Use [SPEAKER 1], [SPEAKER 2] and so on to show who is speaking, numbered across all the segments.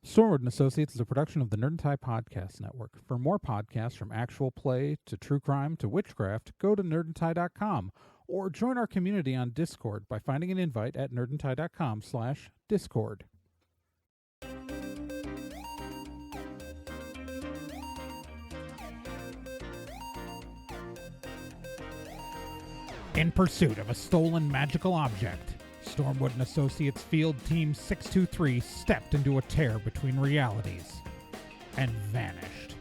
[SPEAKER 1] Stormwood and Associates is a production of the Nerd and Tie Podcast Network. For more podcasts from actual play to true crime to witchcraft, go to nerdandtie.com or join our community on Discord by finding an invite at nerdandtie.com/discord. In pursuit of a stolen magical object, Stormwood and Associates Field Team 623 stepped into a tear between realities and vanished.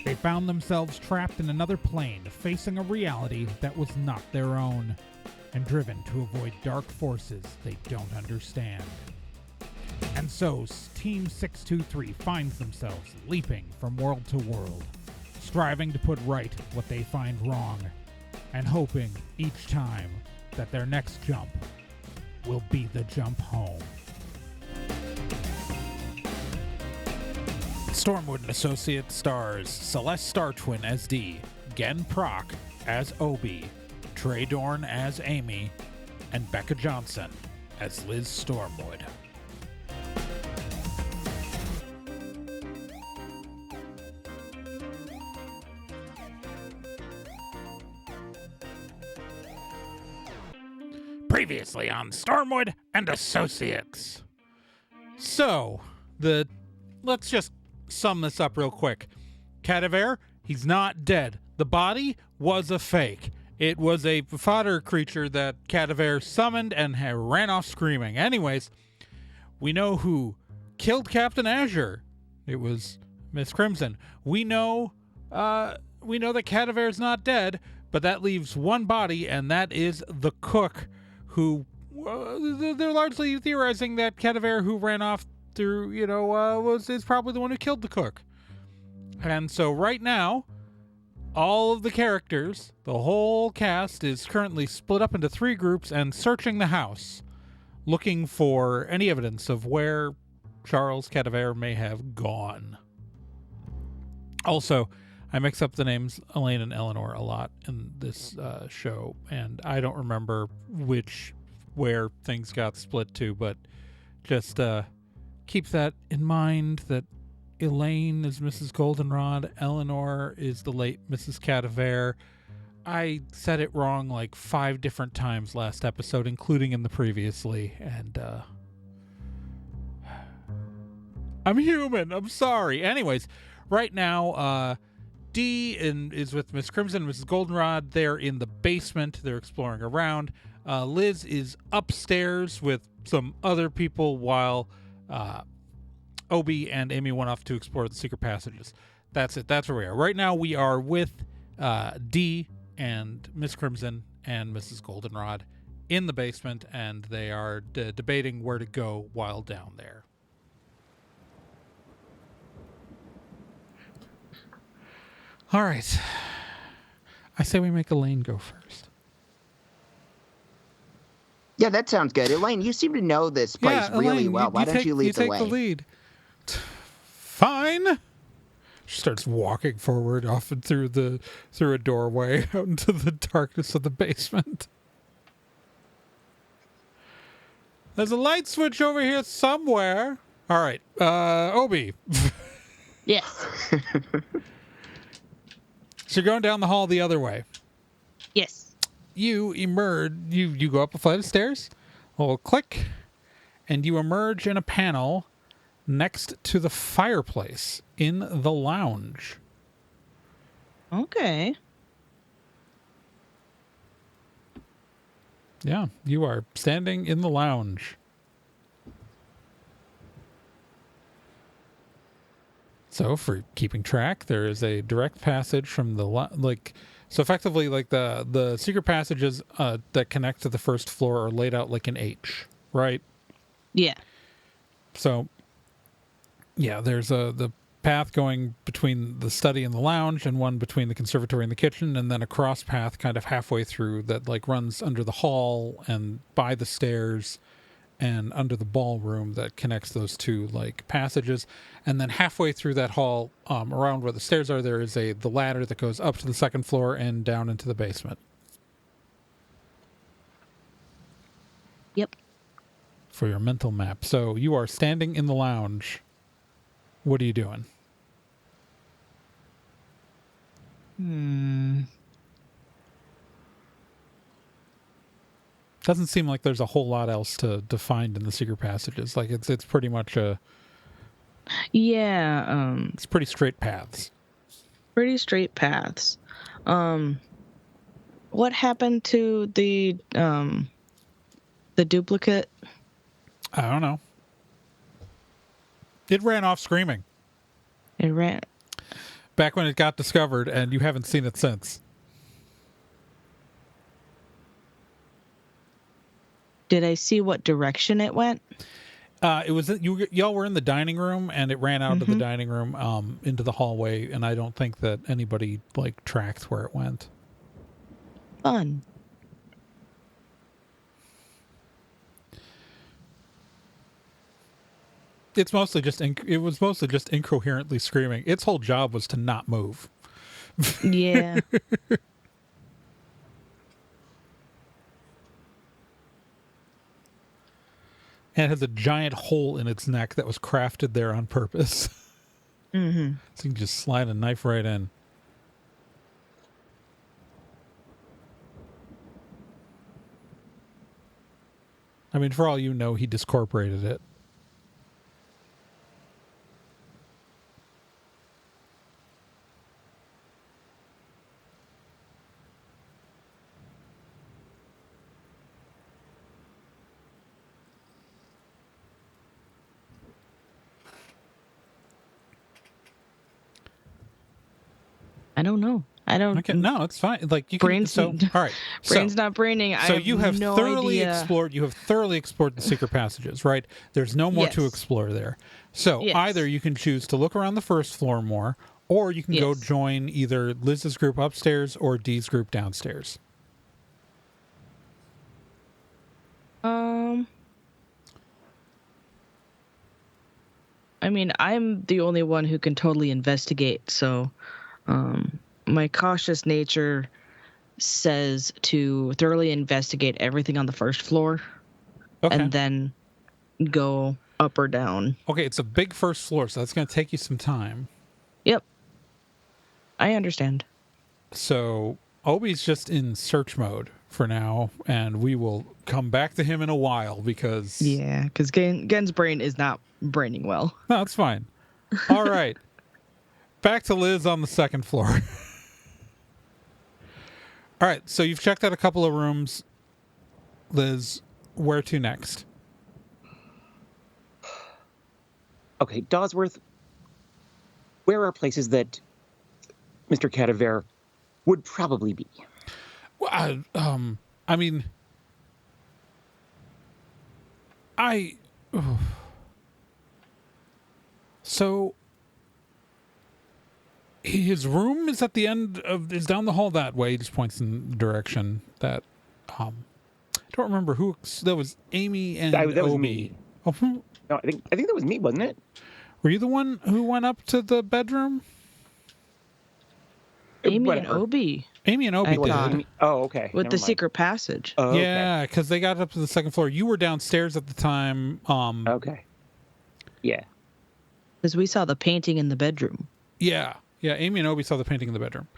[SPEAKER 1] They found themselves trapped in another plane, facing a reality that was not their own, and driven to avoid dark forces they don't understand. And so, Team 623 finds themselves leaping from world to world, striving to put right what they find wrong, and hoping each time that their next jump will be the jump home. Stormwood and Associates stars Celeste Star Twin as Dee, Gen Proc as Obi, Trey Dorn as Amy, and Becca Johnson as Liz Stormwood. Previously on Stormwood and Associates. So, let's just sum this up real quick. Cadavér, he's not dead. The body was a fake. It was a fodder creature that Cadavér summoned and ran off screaming. Anyways, we know who killed Captain Azure. It was Miss Crimson. We know that Cadavér's not dead, but that leaves one body, and that is the cook, who they're largely theorizing that Cadavér, who ran off through, is probably the one who killed the cook. And so right now, all of the characters, the whole cast, is currently split up into 3 groups and searching the house, looking for any evidence of where Charles Cadavér may have gone. Also, I mix up the names Elaine and Eleanor a lot in this show, and I don't remember where things got split to, but just keep that in mind, that Elaine is Mrs. Goldenrod, Eleanor is the late Mrs. Cadavér. I said it wrong like 5 different times last episode, including in the previously, and I'm human, I'm sorry. Anyways, right now, Dee is with Miss Crimson and Mrs. Goldenrod. They're in the basement. They're exploring around. Liz is upstairs with some other people while Obi and Amy went off to explore the secret passages. That's it. That's where we are. Right now we are with Dee and Miss Crimson and Mrs. Goldenrod in the basement, and they are debating where to go while down there. All right. I say we make Elaine go first.
[SPEAKER 2] Yeah, that sounds good. Elaine, you seem to know this place really well. Why don't you lead the way?
[SPEAKER 1] You take the lead. Fine. She starts walking forward off and through a doorway out into the darkness of the basement. There's a light switch over here somewhere. All right. Obi.
[SPEAKER 3] Yeah.
[SPEAKER 1] So you're going down the hall the other way.
[SPEAKER 3] Yes.
[SPEAKER 1] You emerge, you go up a flight of stairs, a little click, and you emerge in a panel next to the fireplace in the lounge.
[SPEAKER 3] Okay.
[SPEAKER 1] Yeah, you are standing in the lounge. So, for keeping track, there is a direct passage from so effectively, the secret passages that connect to the first floor are laid out like an H, right?
[SPEAKER 3] Yeah.
[SPEAKER 1] So, yeah, there's the path going between the study and the lounge, and one between the conservatory and the kitchen, and then a cross path kind of halfway through that runs under the hall and by the stairs and under the ballroom that connects those 2 passages. And then halfway through that hall, around where the stairs are, there is the ladder that goes up to the 2nd floor and down into the basement.
[SPEAKER 3] Yep.
[SPEAKER 1] For your mental map. So you are standing in the lounge What are you doing? Doesn't seem like there's a whole lot else to find in the secret passages. Like it's pretty much it's pretty straight paths.
[SPEAKER 3] Pretty straight paths. What happened to the duplicate?
[SPEAKER 1] I don't know. It ran off screaming.
[SPEAKER 3] It ran
[SPEAKER 1] back when it got discovered, and you haven't seen it since.
[SPEAKER 3] Did I see what direction it went?
[SPEAKER 1] It was y'all were in the dining room, and it ran out of the dining room into the hallway, and I don't think that anybody like tracked where it went.
[SPEAKER 3] Fun.
[SPEAKER 1] It was mostly just incoherently screaming. Its whole job was to not move.
[SPEAKER 3] Yeah.
[SPEAKER 1] And it has a giant hole in its neck that was crafted there on purpose.
[SPEAKER 3] Mm-hmm.
[SPEAKER 1] So you can just slide a knife right in. I mean, for all you know, he discorporated it.
[SPEAKER 3] I don't know. I don't.
[SPEAKER 1] Okay, no, it's fine. Like you
[SPEAKER 3] brains.
[SPEAKER 1] All right.
[SPEAKER 3] Brain's not braining.
[SPEAKER 1] So
[SPEAKER 3] you have no
[SPEAKER 1] thoroughly
[SPEAKER 3] idea.
[SPEAKER 1] explored. You have thoroughly explored the secret passages, right? There's no more to
[SPEAKER 3] Yes.
[SPEAKER 1] explore there. So
[SPEAKER 3] Yes.
[SPEAKER 1] either you can choose to look around the first floor more, or you can go
[SPEAKER 3] Yes.
[SPEAKER 1] join either Liz's group upstairs or Dee's group downstairs.
[SPEAKER 3] I mean, I'm the only one who can totally investigate, so my cautious nature says to thoroughly investigate everything on the first floor
[SPEAKER 1] Okay.
[SPEAKER 3] and then go up or down.
[SPEAKER 1] Okay, it's a big first floor, so that's going to take you some time.
[SPEAKER 3] Yep. I understand.
[SPEAKER 1] So Obi's just in search mode for now, and we will come back to him in a while because...
[SPEAKER 3] Yeah, because Gen's brain is not braining well.
[SPEAKER 1] No, it's fine. All right. Back to Liz on the second floor. All right, so you've checked out a couple of rooms. Liz, where to next?
[SPEAKER 2] Okay, Dawsworth, where are places that Mr. Cadavér would probably be?
[SPEAKER 1] Well, I mean, so his room is at the is down the hall that way. He just points in the direction that, I don't remember who, that was Amy and
[SPEAKER 2] That was
[SPEAKER 1] Obi.
[SPEAKER 2] me.
[SPEAKER 1] Oh,
[SPEAKER 2] No, I think that was me, wasn't it?
[SPEAKER 1] were you the one who went up to the bedroom?
[SPEAKER 3] Amy and Obi.
[SPEAKER 1] Amy and Obi
[SPEAKER 3] I
[SPEAKER 1] did.
[SPEAKER 3] thought.
[SPEAKER 2] Oh, okay.
[SPEAKER 3] With
[SPEAKER 2] Never
[SPEAKER 3] the
[SPEAKER 2] mind.
[SPEAKER 3] secret passage.
[SPEAKER 2] Oh, okay.
[SPEAKER 1] Yeah, because they got up to the second floor. You were downstairs at the time.
[SPEAKER 2] Okay. Yeah.
[SPEAKER 3] Because we saw the painting in the bedroom.
[SPEAKER 1] Yeah. Amy and Obi saw the painting in the bedroom.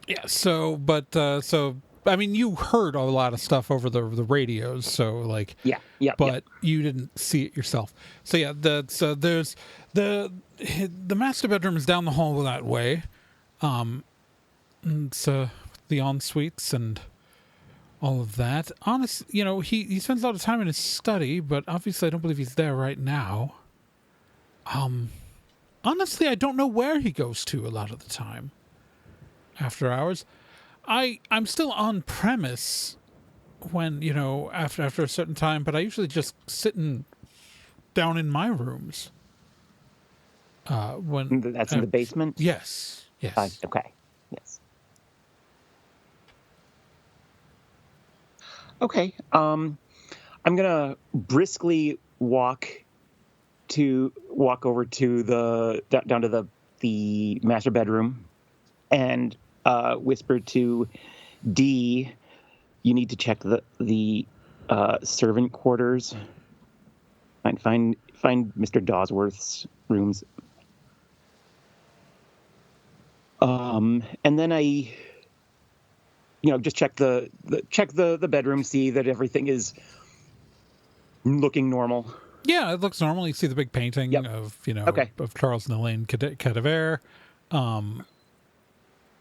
[SPEAKER 1] Yeah. So I mean, you heard a lot of stuff over the radios. So like,
[SPEAKER 2] Yeah.
[SPEAKER 1] but you didn't see it yourself. So yeah, there's the master bedroom is down the hall that way. It's the en-suites and all of that. Honestly, he spends a lot of time in his study, but obviously I don't believe he's there right now. Honestly, I don't know where he goes to a lot of the time after hours. I'm still on premise when, after a certain time, but I usually just sit down in my rooms. When
[SPEAKER 2] That's in the basement?
[SPEAKER 1] Yes.
[SPEAKER 2] Okay. Yes. Okay. I'm gonna briskly walk over to down to the master bedroom, and whisper to Dee, "You need to check the
[SPEAKER 4] servant quarters. Find Mr. Dawsworth's rooms. And then I, just check the bedroom, see that everything is looking normal.
[SPEAKER 1] Yeah, it looks normal. You see the big painting of of Charles and Elaine Cadavér.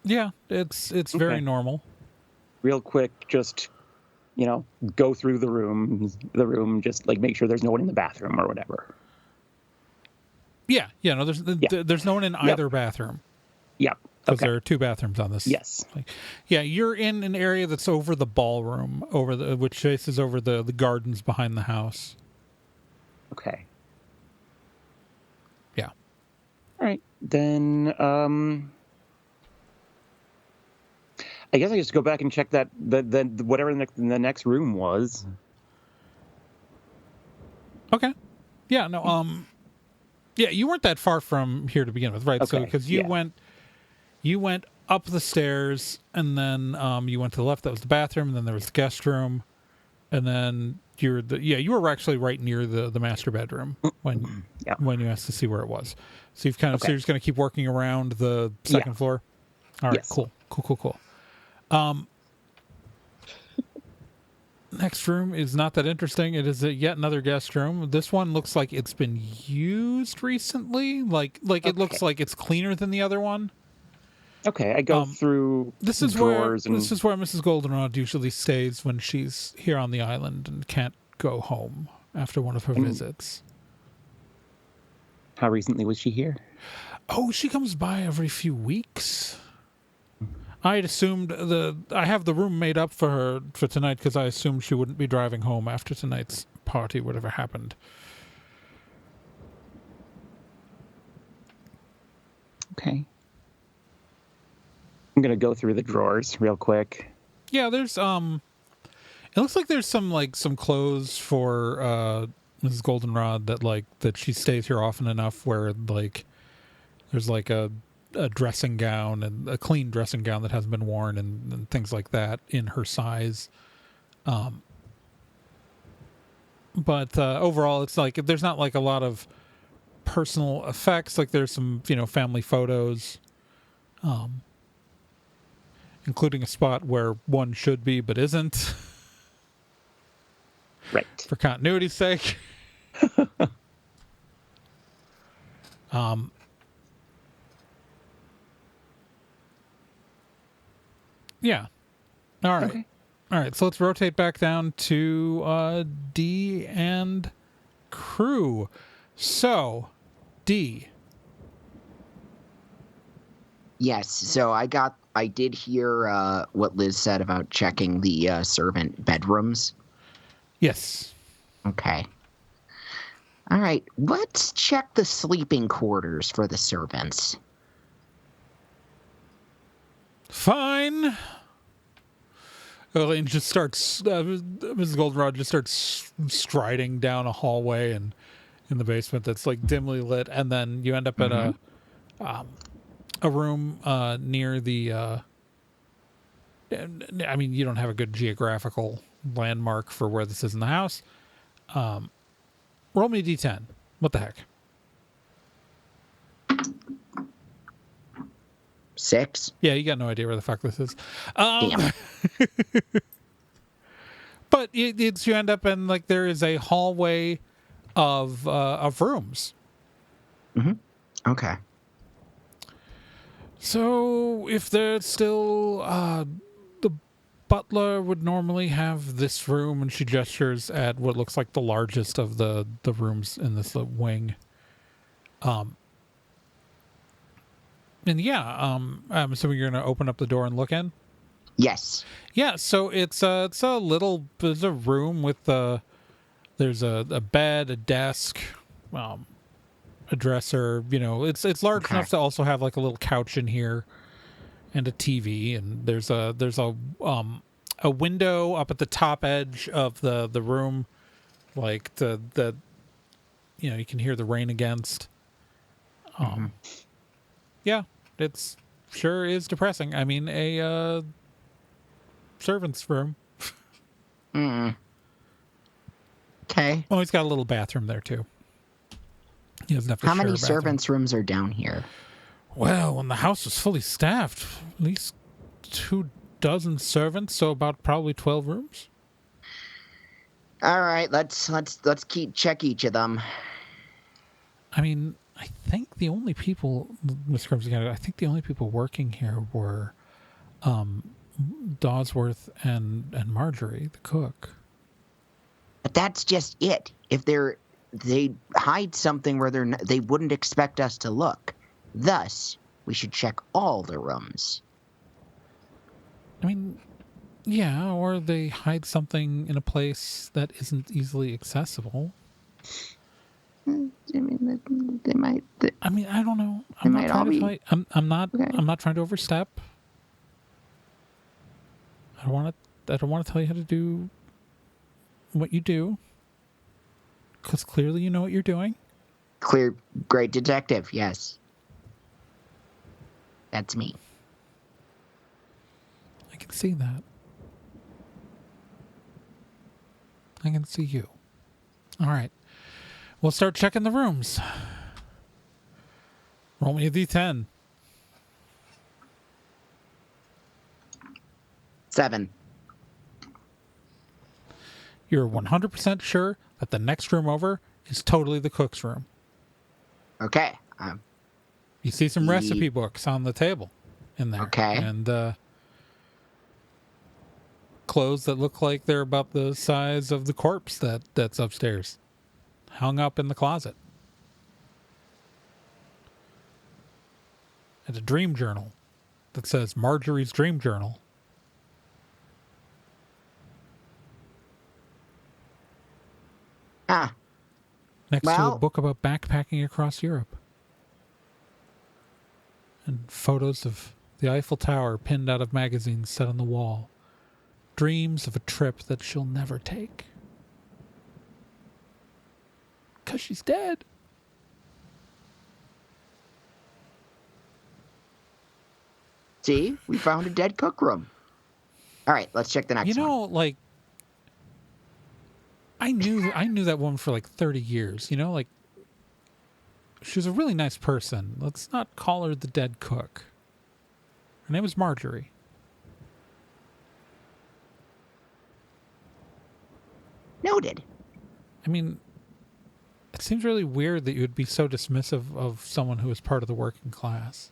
[SPEAKER 1] Yeah, it's very normal.
[SPEAKER 4] Real quick, just go through the room, just like make sure there's no one in the bathroom or whatever.
[SPEAKER 1] Yeah, no, there's no one in either bathroom.
[SPEAKER 4] Yep.
[SPEAKER 1] Because there are two bathrooms on this.
[SPEAKER 4] Yes.
[SPEAKER 1] Yeah, you're in an area that's over the ballroom, which faces over the gardens behind the house.
[SPEAKER 4] Okay.
[SPEAKER 1] Yeah.
[SPEAKER 4] All right. Then I guess I just go back and check that the whatever the next room was.
[SPEAKER 1] Okay. Yeah, no, yeah, you weren't that far from here to begin with, right?
[SPEAKER 4] Okay.
[SPEAKER 1] So because you went up the stairs, and then you went to the left. That was the bathroom, and then there was the guest room, and then you were actually right near the master bedroom when you asked to see where it was. So you've so you're just going to keep working around the second floor. All right, cool. Next room is not that interesting. It is yet another guest room. This one looks like it's been used recently. Like it looks like it's cleaner than the other one.
[SPEAKER 4] Okay, I go through
[SPEAKER 1] this is where Mrs. Goldenrod usually stays when she's here on the island and can't go home after one of her visits.
[SPEAKER 4] How recently was she here?
[SPEAKER 1] Oh, she comes by every few weeks. I had assumed I have the room made up for her for tonight because I assumed she wouldn't be driving home after tonight's party, whatever happened.
[SPEAKER 4] Okay. I'm gonna go through the drawers real quick.
[SPEAKER 1] Yeah, there's it looks like there's some clothes for Mrs. Goldenrod that she stays here often enough where there's a dressing gown and a clean dressing gown that hasn't been worn and things like that in her size. But overall it's there's not a lot of personal effects. There's some family photos. Including a spot where one should be but isn't.
[SPEAKER 4] Right.
[SPEAKER 1] For continuity's sake. Yeah. All right.
[SPEAKER 4] Okay.
[SPEAKER 1] All right, so let's rotate back down to D and crew. So, D.
[SPEAKER 2] Yes, so I did hear what Liz said about checking the servant bedrooms.
[SPEAKER 1] Yes.
[SPEAKER 2] Okay. All right, let's check the sleeping quarters for the servants.
[SPEAKER 1] Fine. Elaine just starts, Mrs. Goldenrod just starts striding down a hallway and in the basement that's dimly lit, and then you end up at a room near the I mean, you don't have a good geographical landmark for where this is in the house. Roll me a d10. What the heck?
[SPEAKER 2] 6.
[SPEAKER 1] Yeah, you got no idea where the fuck this is.
[SPEAKER 2] Damn.
[SPEAKER 1] But it's you end up in there is a hallway of rooms.
[SPEAKER 2] Mm-hmm. Okay.
[SPEAKER 1] So if there's still the butler would normally have this room, and she gestures at what looks like the largest of the rooms in this wing. And I'm assuming you're going to open up the door and look in.
[SPEAKER 2] Yes.
[SPEAKER 1] Yeah. So it's a room with there's a bed, a desk, a dresser. It's large enough to also have a little couch in here, and a TV. And there's a window up at the top edge of the room, the you can hear the rain against. Yeah, it's sure is depressing. I mean, a servant's room.
[SPEAKER 2] Okay.
[SPEAKER 1] Oh, he's got a little bathroom there too. He doesn't have to
[SPEAKER 2] How
[SPEAKER 1] share
[SPEAKER 2] many
[SPEAKER 1] a bathroom.
[SPEAKER 2] servants' rooms are down here?
[SPEAKER 1] Well, when the house was fully staffed, at least 24 servants, so about probably 12 rooms.
[SPEAKER 2] All right, let's check each of them.
[SPEAKER 1] I mean, I think the only people, Miss Crimson, I think the only people working here were Dawsworth and Marjorie, the cook.
[SPEAKER 2] But that's just it. If they hide something where they wouldn't expect us to look. Thus, we should check all the rooms.
[SPEAKER 1] I mean, yeah, or they hide something in a place that isn't easily accessible.
[SPEAKER 2] I mean, they might.
[SPEAKER 1] I mean, I don't know.
[SPEAKER 2] They
[SPEAKER 1] I'm
[SPEAKER 2] might
[SPEAKER 1] not trying
[SPEAKER 2] all
[SPEAKER 1] to
[SPEAKER 2] be-
[SPEAKER 1] fight. I'm not.
[SPEAKER 2] Okay.
[SPEAKER 1] I'm not trying to overstep. I don't want to tell you how to do what you do, because clearly you know what you're doing.
[SPEAKER 2] Clear, great detective. Yes, that's me.
[SPEAKER 1] I can see that. I can see you. All right. We'll start checking the rooms. Roll me a d10.
[SPEAKER 2] 7.
[SPEAKER 1] You're 100% sure that the next room over is totally the cook's room.
[SPEAKER 2] Okay.
[SPEAKER 1] You see some recipe books on the table in there.
[SPEAKER 2] Okay.
[SPEAKER 1] And clothes that look like they're about the size of the corpse that's upstairs, hung up in the closet. And a dream journal that says Marjorie's Dream Journal. Next to a book about backpacking across Europe. And photos of the Eiffel Tower pinned out of magazines set on the wall. Dreams of a trip that she'll never take. 'Cause she's dead.
[SPEAKER 2] See, we found a dead cook room. All right, let's check the next one.
[SPEAKER 1] You know, like, I knew that woman for like 30 years. You know, like, she was a really nice person. Let's not call her the dead cook. Her name was Marjorie.
[SPEAKER 2] Noted.
[SPEAKER 1] I mean, it seems really weird that you would be so dismissive of someone who is part of the working class.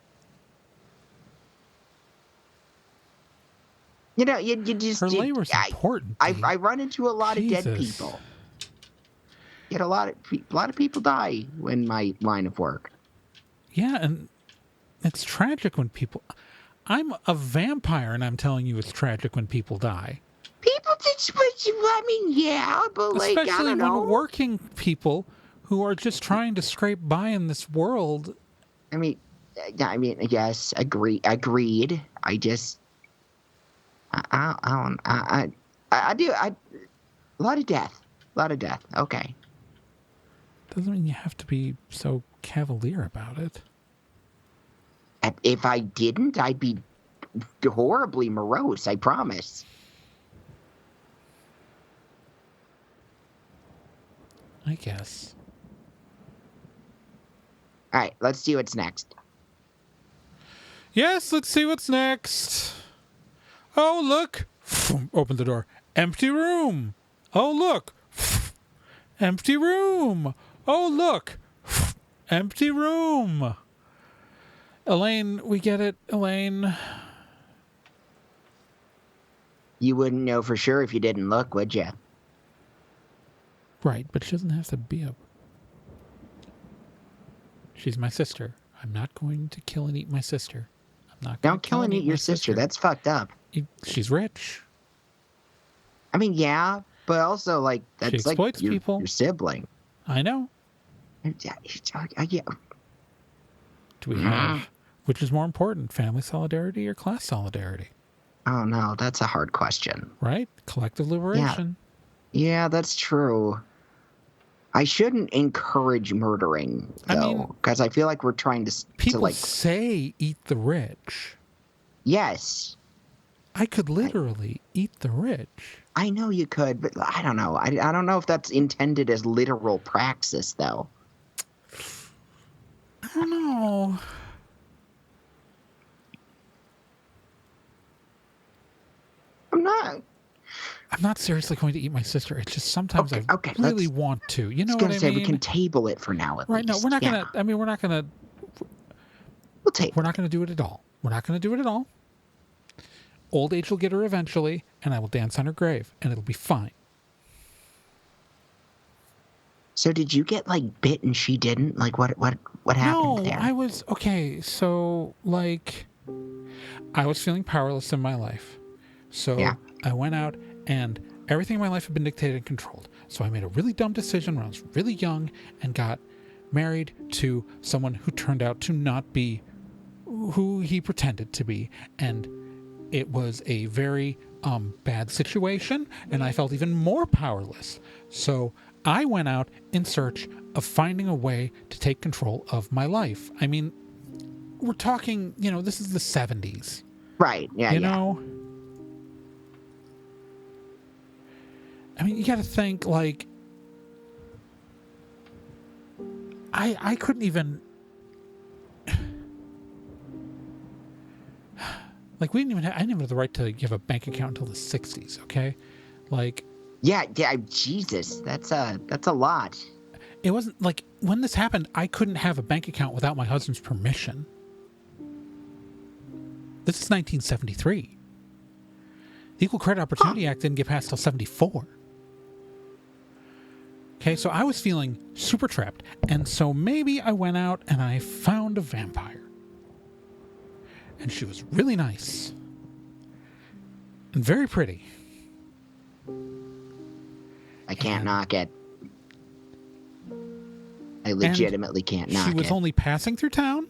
[SPEAKER 2] You know, you just...
[SPEAKER 1] Her labor's important.
[SPEAKER 2] I run into a lot of dead
[SPEAKER 1] Jesus.
[SPEAKER 2] people. Yet a lot of people die in my line of work.
[SPEAKER 1] Yeah, and it's tragic when people... I'm a vampire, and I'm telling you it's tragic when people die.
[SPEAKER 2] People just... I mean, yeah, but like, I
[SPEAKER 1] Especially
[SPEAKER 2] don't know.
[SPEAKER 1] when working people who are just trying to scrape by in this world.
[SPEAKER 2] I mean, yes, agreed. I just... I do. A lot of death. Okay.
[SPEAKER 1] Doesn't mean you have to be so cavalier about it.
[SPEAKER 2] If I didn't, I'd be horribly morose, I promise.
[SPEAKER 1] I guess.
[SPEAKER 2] All right, let's see what's next.
[SPEAKER 1] Yes, let's see what's next. Oh, look. Open the door. Empty room. Oh, look. Empty room. Oh, look. Empty room. Elaine, we get it, Elaine.
[SPEAKER 2] You wouldn't know for sure if you didn't look, would you?
[SPEAKER 1] Right, but she doesn't have to be a... She's my sister. I'm not going to kill and eat my sister. I'm not going
[SPEAKER 2] Don't kill and eat your sister. That's fucked up.
[SPEAKER 1] She's rich.
[SPEAKER 2] I mean, yeah, but also, like, that's
[SPEAKER 1] She exploits
[SPEAKER 2] like
[SPEAKER 1] people.
[SPEAKER 2] your sibling.
[SPEAKER 1] I know.
[SPEAKER 2] Yeah.
[SPEAKER 1] Do we have... Which is more important, family solidarity or class solidarity?
[SPEAKER 2] Oh, no, that's a hard question.
[SPEAKER 1] Right? Collective liberation.
[SPEAKER 2] Yeah, that's true. I shouldn't encourage murdering, though, because I feel like we're trying to
[SPEAKER 1] People
[SPEAKER 2] like,
[SPEAKER 1] say eat the rich.
[SPEAKER 2] yes.
[SPEAKER 1] I could literally eat the rich.
[SPEAKER 2] I know you could, but I don't know. I don't know if that's intended as literal praxis, though.
[SPEAKER 1] I don't know. I'm not seriously going to eat my sister. It's just sometimes I really want to. You know what I mean?
[SPEAKER 2] We can table it for now, at
[SPEAKER 1] right?
[SPEAKER 2] least.
[SPEAKER 1] No, we're not gonna. I mean, we're not gonna. We're not gonna do it at all. We're not gonna do it at all. Old age will get her eventually, and I will dance on her grave, and it'll be fine.
[SPEAKER 2] So did you get like bit and she didn't? Like what happened there?
[SPEAKER 1] No, I was okay. So like, I was feeling powerless in my life, so I went out and everything in my life had been dictated and controlled. So I made a really dumb decision when I was really young and got married to someone who turned out to not be who he pretended to be, and it was a very bad situation, and I felt even more powerless. So I went out in search of finding a way to take control of my life. I mean, we're talking, this is the 70s.
[SPEAKER 2] Right, yeah,
[SPEAKER 1] you know? I mean, you got to think, like, I couldn't even, like, I didn't even have the right to give a bank account until the 60s, okay? Like,
[SPEAKER 2] yeah, Jesus, that's a lot.
[SPEAKER 1] It wasn't, like, when this happened, I couldn't have a bank account without my husband's permission. This is 1973. The Equal Credit Opportunity Act didn't get passed till 74. Okay, so I was feeling super trapped. And so maybe I went out and I found a vampire. And she was really nice. And very pretty.
[SPEAKER 2] I can't knock it. I legitimately can't knock it.
[SPEAKER 1] She was only passing through town.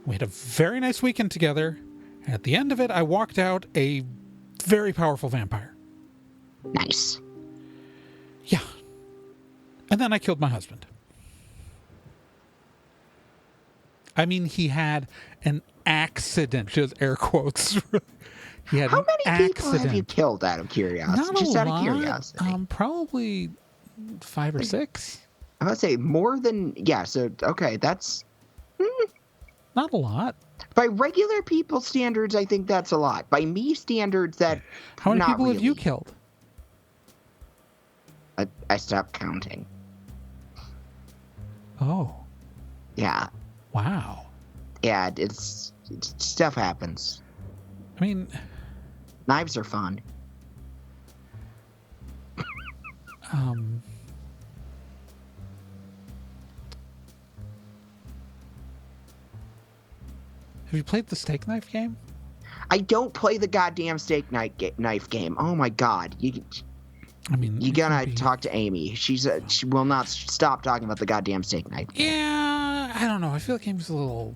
[SPEAKER 1] We had a very nice weekend together. And at the end of it, I walked out a very powerful vampire.
[SPEAKER 2] Nice.
[SPEAKER 1] Yeah. And then I killed my husband. I mean, he had an accident. She has air quotes. He had
[SPEAKER 2] How many
[SPEAKER 1] accident.
[SPEAKER 2] people have you killed out of curiosity?
[SPEAKER 1] Not
[SPEAKER 2] Just
[SPEAKER 1] a
[SPEAKER 2] out
[SPEAKER 1] lot.
[SPEAKER 2] of curiosity.
[SPEAKER 1] Probably 5 or 6.
[SPEAKER 2] I would say more than, so, okay, that's...
[SPEAKER 1] Not a lot.
[SPEAKER 2] By regular people standards, I think that's a lot. By me standards, that
[SPEAKER 1] How many
[SPEAKER 2] not
[SPEAKER 1] people have
[SPEAKER 2] really.
[SPEAKER 1] you killed?
[SPEAKER 2] I stopped counting.
[SPEAKER 1] Oh.
[SPEAKER 2] Yeah.
[SPEAKER 1] Wow.
[SPEAKER 2] Yeah, it's stuff happens.
[SPEAKER 1] I mean...
[SPEAKER 2] Knives are fun.
[SPEAKER 1] Have you played the steak knife game?
[SPEAKER 2] I don't play the goddamn steak knife game. Oh my god. You gotta talk to Amy. She will not stop talking about the goddamn steak knife game.
[SPEAKER 1] Yeah, I don't know. I feel like Amy's a little...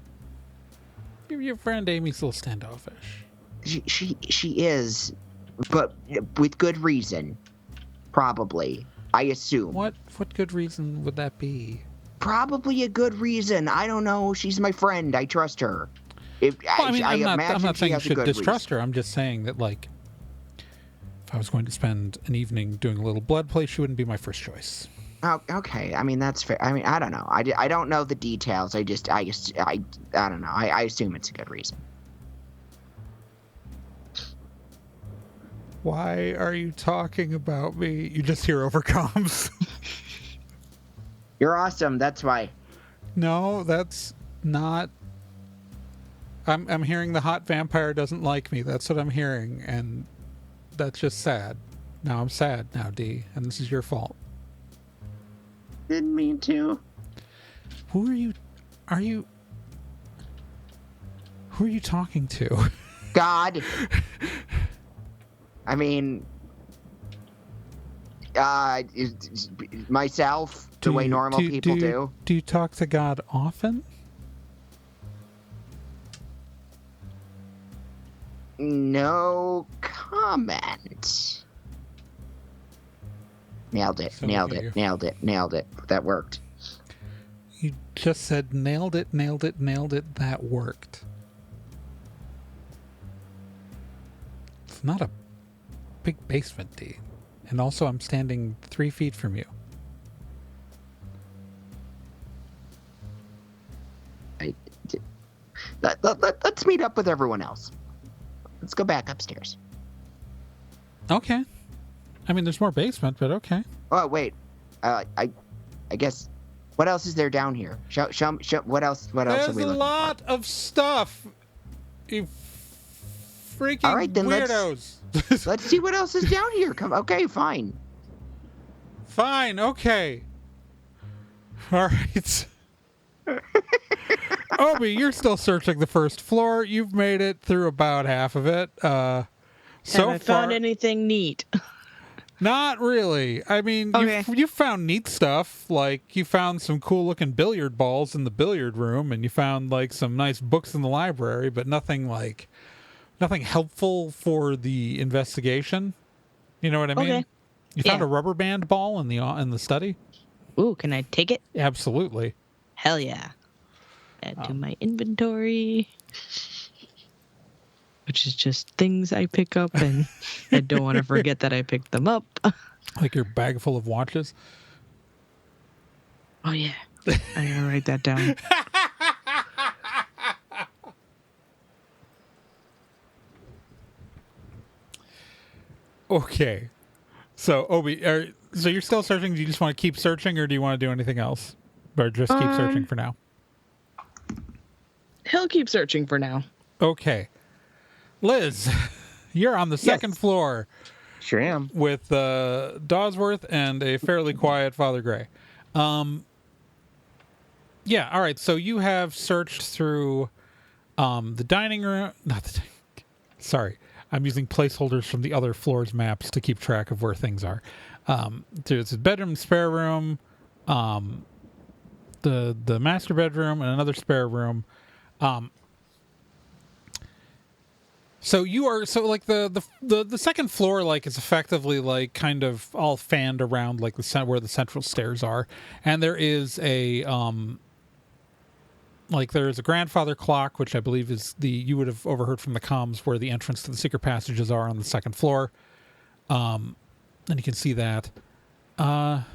[SPEAKER 1] Your friend Amy's a little standoffish.
[SPEAKER 2] She is, but with good reason. Probably. I assume.
[SPEAKER 1] What good reason would that be?
[SPEAKER 2] Probably a good reason. I don't know. She's my friend. I trust her.
[SPEAKER 1] I'm not saying you should distrust her. I'm just saying that, like, if I was going to spend an evening doing a little blood play, she wouldn't be my first choice.
[SPEAKER 2] Oh, okay. I mean, that's fair. I mean, I don't know. I don't know the details. I don't know. I assume it's a good reason.
[SPEAKER 1] Why are you talking about me? You just hear overcomes.
[SPEAKER 2] You're awesome. That's why.
[SPEAKER 1] No, that's not. I'm hearing the hot vampire doesn't like me. That's what I'm hearing, and that's just sad. Now I'm sad now, D, and this is your fault.
[SPEAKER 2] Didn't mean to.
[SPEAKER 1] Who are you talking to?
[SPEAKER 2] God. I mean, myself, the way normal people do.
[SPEAKER 1] Do you talk to God often?
[SPEAKER 2] No comment. Nailed it. That worked.
[SPEAKER 1] You just said nailed it. That worked. It's not a big basement, D. And also, I'm standing 3 feet from you.
[SPEAKER 2] Let's meet up with everyone else. Let's go back upstairs.
[SPEAKER 1] Okay. I mean, there's more basement, but okay.
[SPEAKER 2] Oh wait, I guess. What else is there down here? Show what else? What else are
[SPEAKER 1] There's
[SPEAKER 2] we
[SPEAKER 1] a
[SPEAKER 2] looking
[SPEAKER 1] lot of stuff. You freaking
[SPEAKER 2] All right, then
[SPEAKER 1] weirdos.
[SPEAKER 2] Let's see what else is down here. Come. Okay, fine.
[SPEAKER 1] Fine. Okay. All right. Obi, you're still searching the first floor. You've made it through about half of it.
[SPEAKER 3] Have I found anything neat?
[SPEAKER 1] Not really. I mean,
[SPEAKER 3] Okay.
[SPEAKER 1] you found neat stuff. Like, you found some cool-looking billiard balls in the billiard room, and you found, like, some nice books in the library, but nothing helpful for the investigation. You know what I mean?
[SPEAKER 3] Okay.
[SPEAKER 1] You found
[SPEAKER 3] Yeah.
[SPEAKER 1] a rubber band ball in the study?
[SPEAKER 3] Ooh, can I take it?
[SPEAKER 1] Absolutely.
[SPEAKER 3] Hell yeah. Add to my inventory. Which is just things I pick up, and I don't want to forget that I picked them up.
[SPEAKER 1] Like your bag full of watches?
[SPEAKER 3] Oh, yeah. I gotta write that down.
[SPEAKER 1] Okay. So, Obi, so you're still searching? Do you just want to keep searching, or do you want to do anything else? Or just keep searching for now?
[SPEAKER 3] He'll keep searching for now.
[SPEAKER 1] Okay. Liz, you're on the second floor
[SPEAKER 4] Sure am.
[SPEAKER 1] with Dawsworth and a fairly quiet Father Gray. Yeah, all right. So you have searched through the dining room. Sorry. I'm using placeholders from the other floor's maps to keep track of where things are. There's a bedroom, spare room, the master bedroom, and another spare room. So like the second floor like is effectively like kind of all fanned around like where the central stairs are, and there is a there's a grandfather clock, which I believe is you would have overheard from the comms where the entrance to the secret passages are on the second floor. And you can see that. All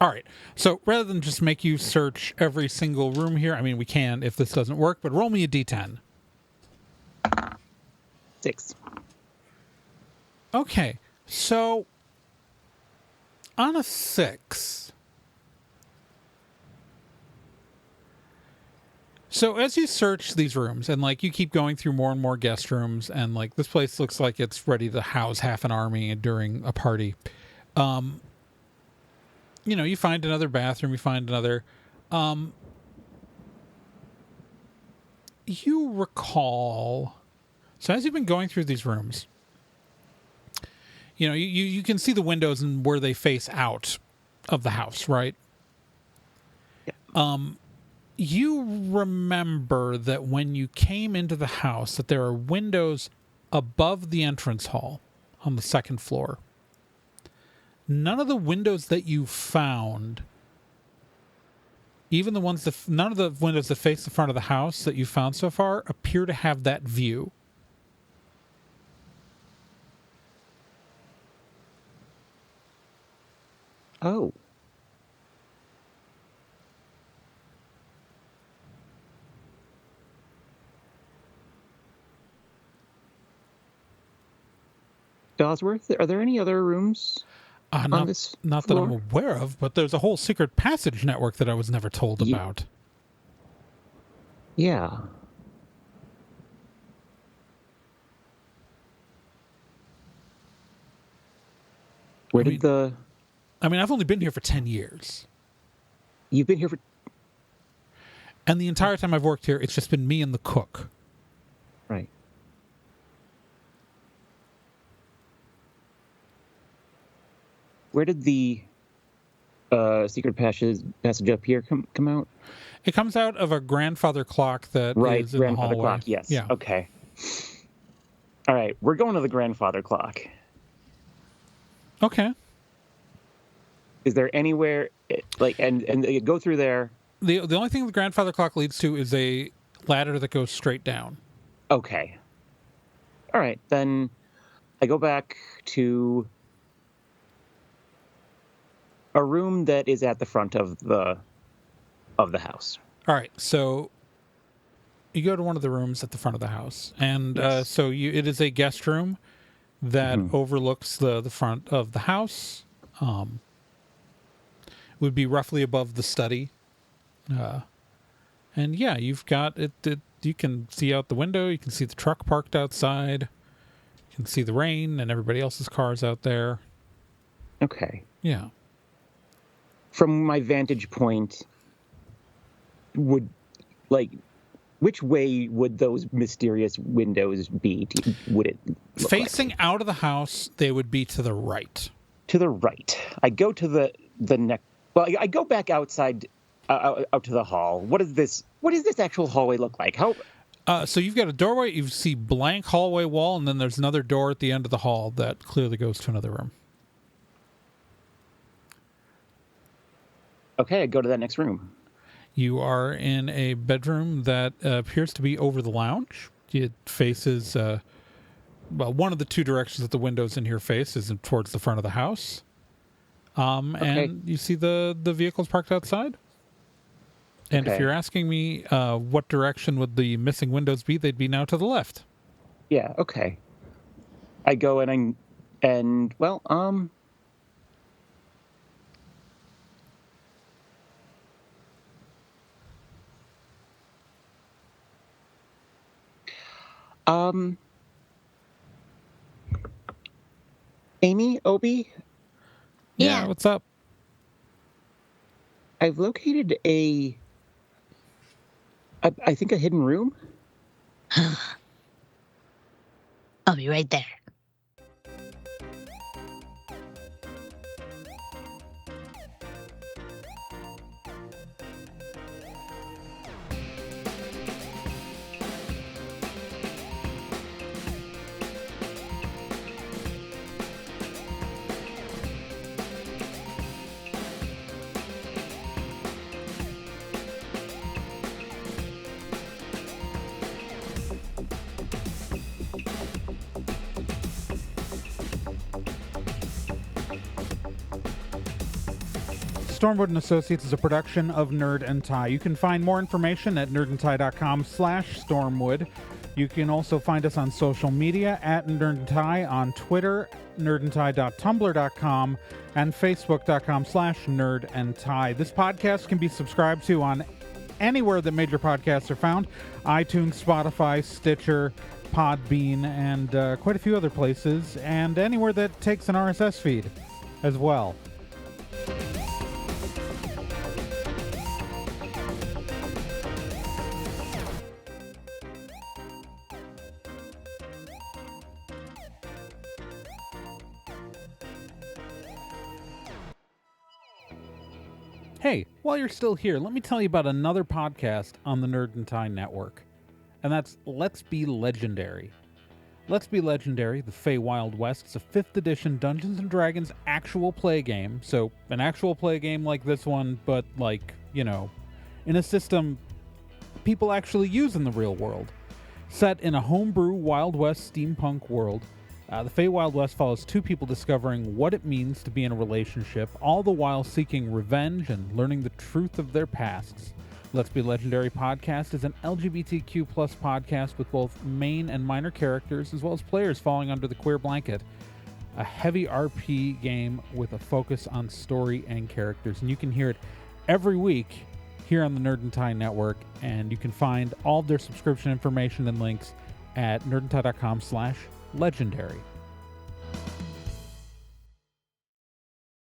[SPEAKER 1] right. So rather than just make you search every single room here, I mean we can if this doesn't work, but roll me a d10.
[SPEAKER 4] 6.
[SPEAKER 1] Okay, so on a 6, so as you search these rooms and like you keep going through more and more guest rooms, and like this place looks like it's ready to house half an army during a party, you find another bathroom, you find another, you recall. So as you've been going through these rooms, you can see the windows and where they face out of the house, right?
[SPEAKER 4] Yeah.
[SPEAKER 1] You remember that when you came into the house that there are windows above the entrance hall on the second floor. None of the windows that you found, even the ones none of the windows that face the front of the house that you found so far appear to have that view.
[SPEAKER 4] Oh. Dawsworth, are there any other rooms on this
[SPEAKER 1] Not
[SPEAKER 4] floor?
[SPEAKER 1] that I'm aware of, but there's a whole secret passage network that I was never told about.
[SPEAKER 4] Yeah. Where did the...
[SPEAKER 1] I mean, I've only been here for 10 years.
[SPEAKER 4] You've been here for...
[SPEAKER 1] And the entire time I've worked here, it's just been me and the cook.
[SPEAKER 4] Right. Where did the secret passage up here come out?
[SPEAKER 1] It comes out of a grandfather clock that is in
[SPEAKER 4] grandfather
[SPEAKER 1] the hallway.
[SPEAKER 4] clock, yes.
[SPEAKER 1] Yeah.
[SPEAKER 4] Okay. All right, we're going to the grandfather clock.
[SPEAKER 1] Okay.
[SPEAKER 4] Is there anywhere and go through there?
[SPEAKER 1] The only thing the grandfather clock leads to is a ladder that goes straight down.
[SPEAKER 4] Okay. All right, then I go back to a room that is at the front of the house.
[SPEAKER 1] All right, so you go to one of the rooms at the front of the house, and
[SPEAKER 4] Yes.
[SPEAKER 1] so it is a guest room that
[SPEAKER 4] Mhm.
[SPEAKER 1] overlooks the front of the house. Would be roughly above the study, and yeah, you've got it. You can see out the window. You can see the truck parked outside. You can see the rain and everybody else's cars out there.
[SPEAKER 4] Okay.
[SPEAKER 1] Yeah.
[SPEAKER 4] From my vantage point, which way would those mysterious windows be? Would it look
[SPEAKER 1] Facing
[SPEAKER 4] like?
[SPEAKER 1] out of the house, they would be to the right.
[SPEAKER 4] To the right? I go to the next. Well, I go back outside, out to the hall. What does this actual hallway look like? How?
[SPEAKER 1] So you've got a doorway. You see blank hallway wall, and then there's another door at the end of the hall that clearly goes to another room.
[SPEAKER 4] Okay, I go to that next room.
[SPEAKER 1] You are in a bedroom that appears to be over the lounge. It faces, one of the two directions that the windows in here face is towards the front of the house. And you see the vehicles parked outside. And if
[SPEAKER 4] Okay.
[SPEAKER 1] you're asking me what direction would the missing windows be, they'd be now to the left.
[SPEAKER 4] Yeah. Okay. I go and well, Amy, Obi,
[SPEAKER 1] Yeah,
[SPEAKER 2] Yeah.
[SPEAKER 1] what's up?
[SPEAKER 4] I've located I think a hidden room.
[SPEAKER 2] I'll be right there.
[SPEAKER 1] Stormwood and Associates is a production of Nerd and Tie. You can find more information at nerdandtie.com/stormwood. You can also find us on social media at Nerd and Tie on Twitter, nerdandtie.tumblr.com, and facebook.com/nerdandtie. This podcast can be subscribed to on anywhere that major podcasts are found: iTunes, Spotify, Stitcher, Podbean, and quite a few other places, and anywhere that takes an RSS feed as well. Hey, while you're still here, let me tell you about another podcast on the Nerd and Tie Network, and that's Let's Be Legendary. Let's Be Legendary, the Fey Wild West, is a 5th edition Dungeons & Dragons actual play game. So, an actual play game like this one, but in a system people actually use in the real world. Set in a homebrew Wild West steampunk world, the Fey Wild West follows two people discovering what it means to be in a relationship, all the while seeking revenge and learning the truth of their pasts. Let's Be Legendary podcast is an LGBTQ+ podcast with both main and minor characters, as well as players falling under the queer blanket. A heavy RP game with a focus on story and characters. And you can hear it every week here on the Nerd and Tie Network, and you can find all of their subscription information and links at nerdandtie.com/legendary.